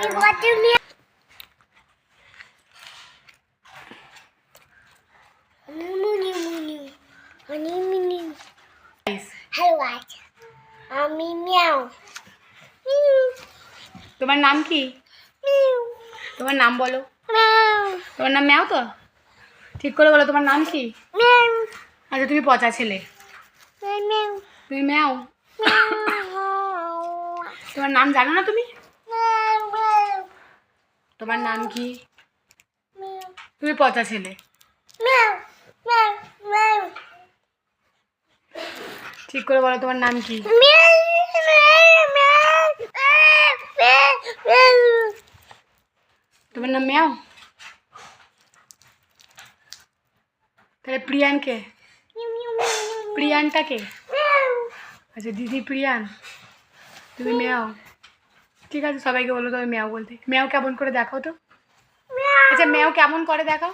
আমি মিয়াও। তোমার নাম কি? তোমার নাম বলো। তোমার নাম ম্যাও তো? ঠিক করে বলো তোমার নাম কি? আচ্ছা তুমি পচা ছেলে। তুমি ম্যাও। তোমার নাম জানো না তুমি? তোমার নাম কি? তুমি পচা ছেলে। ঠিক করে বলো তোমার নাম কি? তোমার নাম ম্যাও? তাহলে প্রিয়ানকে? প্রিয়ানটাকে? আচ্ছা দিদি প্রিয়ান, তুমি ম্যাও। ঠিক আছে সবাইকে বলো তবে ম্যাও বলতে। ম্যাও কেমন করে দেখাও তো। আচ্ছা ম্যাও কেমন করে দেখাও।